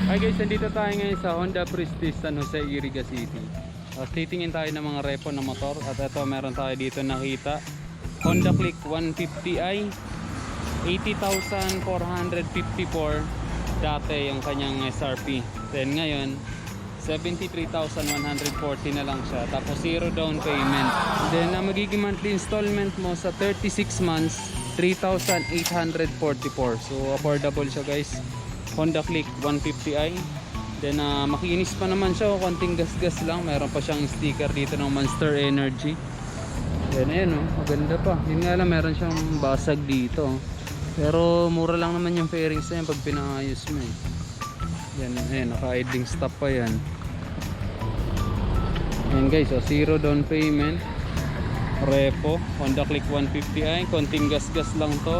Hi guys, nandito tayo ngayon sa Honda Prestige San Jose, Iriga City. Titingin tayo ng mga repo na motor. At ito, meron tayo dito nakita Honda Click 150i, 80,454 dati yung kanyang SRP. Then ngayon 73,140 na lang siya, tapos zero down payment. Then ang magiging monthly installment mo sa 36 months 3,844. So affordable siya guys. Honda Click 150i. Then makinis pa naman siya, konting gas-gas lang. Meron pa siyang sticker dito ng Monster Energy. Then ayan oh, maganda pa. Yun nga lang, meron siyang basag dito. Pero mura lang naman yung fairings na yan pag pinaayos mo eh. Yan, ayan, naka-idling stop pa yan. Ayan guys, so zero down payment. Repo, Honda Click 150i. Konting gas-gas lang to.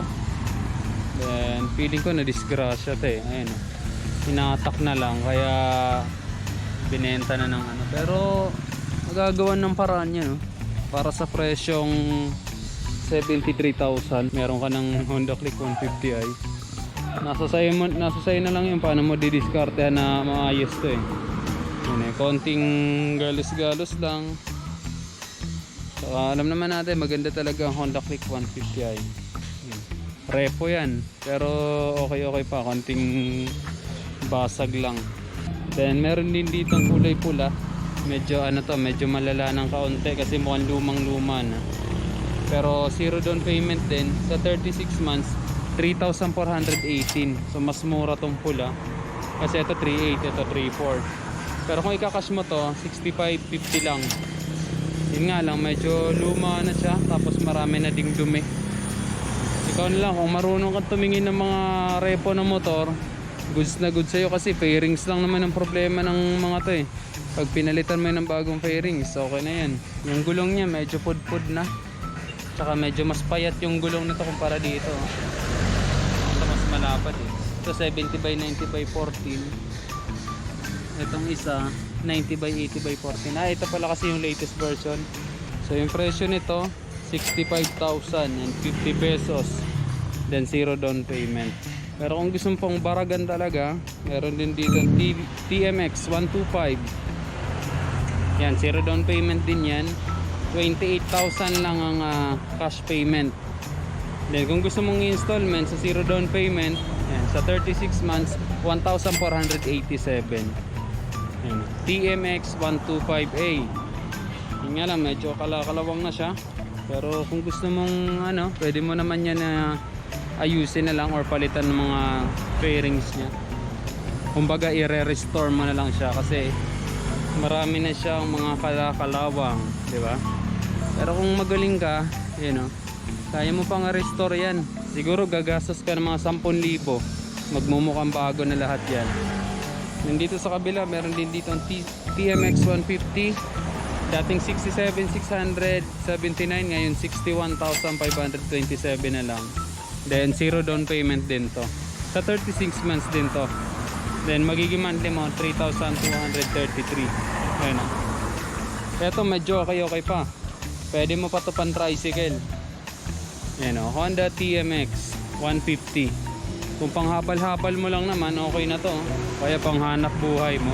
Then feeling ko na disgrasya to eh. Ayan oh, hinatak na lang, kaya binenta na ng ano. Pero magagawan ng paraan yan no? Para sa presyong 73,000 meron ka ng Honda Click 150i. Nasa sayo na lang yung paano mo didiscarte na maayos to eh. Yun eh, konting galos-galos lang. So, alam naman natin maganda talaga ang Honda Click 150i. Repo yan, pero okay pa, konting basag lang. Then meron din dito ang kulay pula. Medyo ano to, medyo malala ng kaunti kasi mukhang lumang-luma na. Pero zero down payment din sa 36 months 3,418. So mas mura tong pula. Kasi ito 3,800, ito 3,400. Pero kung ikakash mo to 6,550 lang. Yun nga lang, medyo luma na siya, tapos marami na ding dumi. Ikaw na lang kung marunong kang tumingin ng mga repo ng motor, goods na goods sa'yo kasi fairings lang naman ang problema ng mga to eh. Pag pinalitan mo ng bagong fairings, okay na yan. Yung gulong niya medyo pud-pud na, tsaka medyo mas payat yung gulong nito kumpara dito. Ito mas malapad eh. Ito 70/90/14. Itong isa 90/80/14. Ito pala kasi yung latest version. So yung presyo nito 65,050 pesos. Then zero down payment. Pero kung gusto pong baragan talaga, meron din dito TMX 125. Yan, zero down payment din yan. 28,000 lang ang cash payment. Then kung gusto mong installment sa zero down payment, yan, sa 36 months 1,487. Yan, TMX 125A. Yun nga lang, medyo kalawang na siya. Pero kung gusto mong ano, pwede mo naman yan na ayusin na lang or palitan ng mga fairings niya. Kumbaga i-restore mo na lang siya kasi marami na siyang mga kalawang, di ba? Pero kung magaling ka, you know, kaya mo pang restore yan. Siguro gagastos ka ng mga 10,000. Magmumukhang bago na lahat yan. Nandito sa kabila, meron din dito ang TMX 150. Dating 67,679, ngayon 61,527 na lang. Then zero down payment din to. Sa 36 months din to. Then magiging monthly mo 3,233. Ayun na. Ito medyo okay pa. Pwede mo pa to pan tricycle. Ayan o, Honda TMX 150. Kung panghabal-habal mo lang naman, okay na to. Kaya panghanap buhay mo,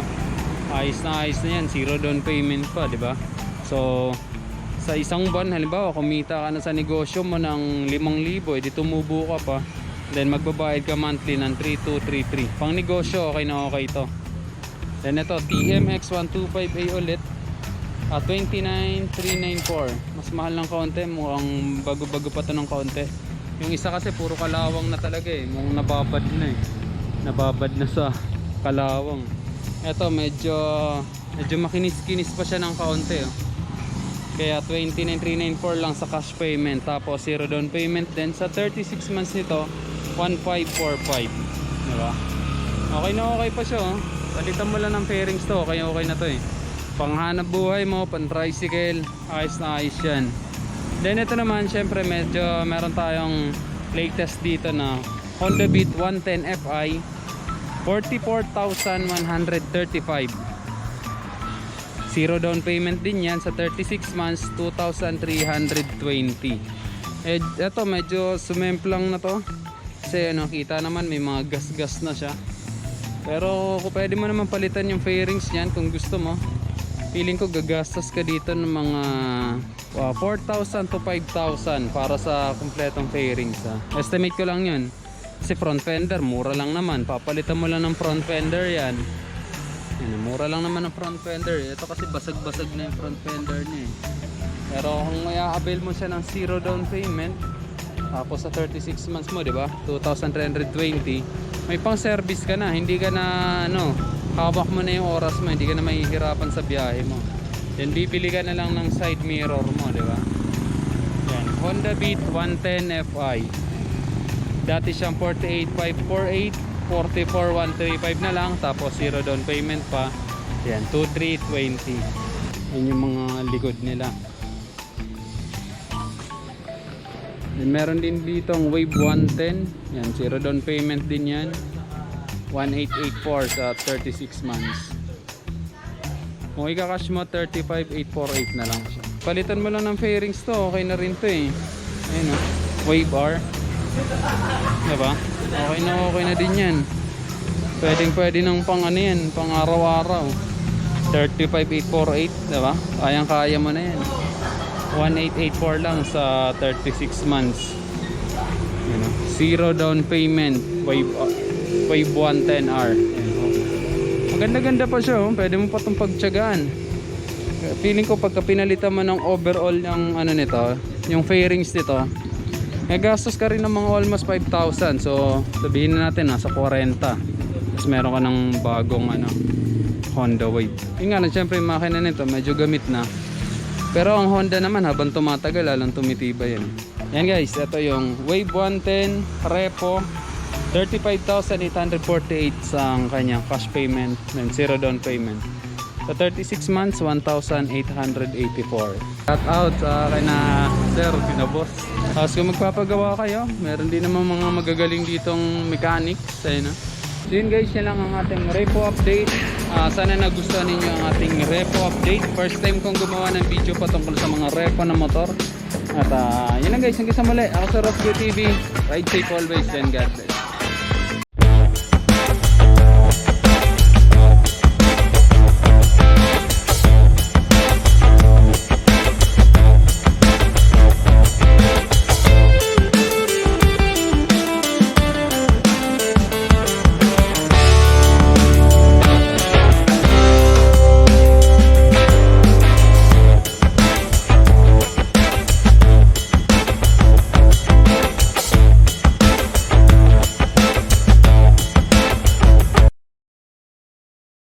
ayos na yan, zero down payment pa, di ba? So sa isang buwan, halimbawa kumita ka na sa negosyo mo ng 5,000, edi tumubo ka pa, then magbabayad ka monthly ng 3,233. Pang negosyo, okay na okay to. Then ito TMX 125A ulit, 29,394. Mas mahal ng kaunti, mukhang bago-bago pa to ng kaunti. Yung isa kasi puro kalawang na talaga eh, mukhang nababad na eh, nababad na sa kalawang. Ito medyo makinis-kinis pa siya ng kaunti oh. Kaya 29,394 lang sa cash payment, tapos zero down payment din. Sa 36 months nito 1,545, diba? Okay na okay pa siya oh. Palitan mo lang ng fairings to, okay na to eh. Panghanap buhay mo, pan tricycle, ayos na ayos yan. Then ito naman, syempre medyo meron tayong latest dito na Honda Beat 110 Fi, 44,135. Zero down payment din yan sa 36 months 2,320. Eto medyo sumemplang na to kasi ano, kita naman may mga gas-gas na siya. Pero kung pwede mo naman palitan yung fairings niyan kung gusto mo. Feeling ko gagastos ka dito ng mga 4,000 to 5,000 para sa kompletong fairings. Estimate ko lang yun. Kasi front fender, mura lang naman. Papalitan mo lang ng front fender yan. Mura lang naman ang front fender. Ito kasi basag-basag na yung front fender niya. Pero kung i-avail mo siya ng 0 down payment, tapos sa 36 months mo, di ba? 2,320. May pang service ka na. Hindi ka na hawak mo na yung oras mo, hindi ka na mahihirapan sa biyahe mo. Then bibili ka na lang ng side mirror mo, di ba? Yan, Honda Beat 110 Fi. Dati siyang 48,548, 44,135 na lang, tapos 0 down payment pa. Yan, 2,320. Yan yung mga likod nila. Then meron din dito ang Wave 110. Yan, 0 down payment din yan. 1,884 sa 36 months. Kung ikakash mo 35,848 na lang siya. Palitan mo lang ng fairings to, okay na rin to eh. Ayun o, Wave R. Diba? Okay na din yan. Pwede ng pang ano yan, pang araw-araw. 35,848, diba? Kayang-kaya mo na yan. 1,884 lang sa 36 months. You know, 0 down payment, Wave 110R. Maganda-ganda pa siya, pwede mo pa itong pagtsagaan. Feeling ko pagka pinalitan mo ng overall ng ano nito, yung fairings nito, gastos ka rin ng mga almost 5,000. So sabihin na natin nasa 40. Tapos meron ka ng bagong Honda Wave. Yung nga lang, syempre yung makina nito medyo gamit na. Pero ang Honda naman habang tumatagal lalang tumitibay yan. Yan guys, ito yung Wave 110 Repo, 35,848 sa kanyang cash payment and 0 down payment. Sa 36 months, 1,884. Shout out sa na sir, boss. Tapos kung magpapagawa kayo, meron din naman mga magagaling ditong mechanics. Ayun, so yun guys, yan lang ang ating repo update. Sana nagustuhan ninyo ang ating repo update. First time kong gumawa ng video patungkol sa mga repo na motor. At yun lang guys, hanggang sa muli. Ako sa Rock TV. Ride safe always and God bless.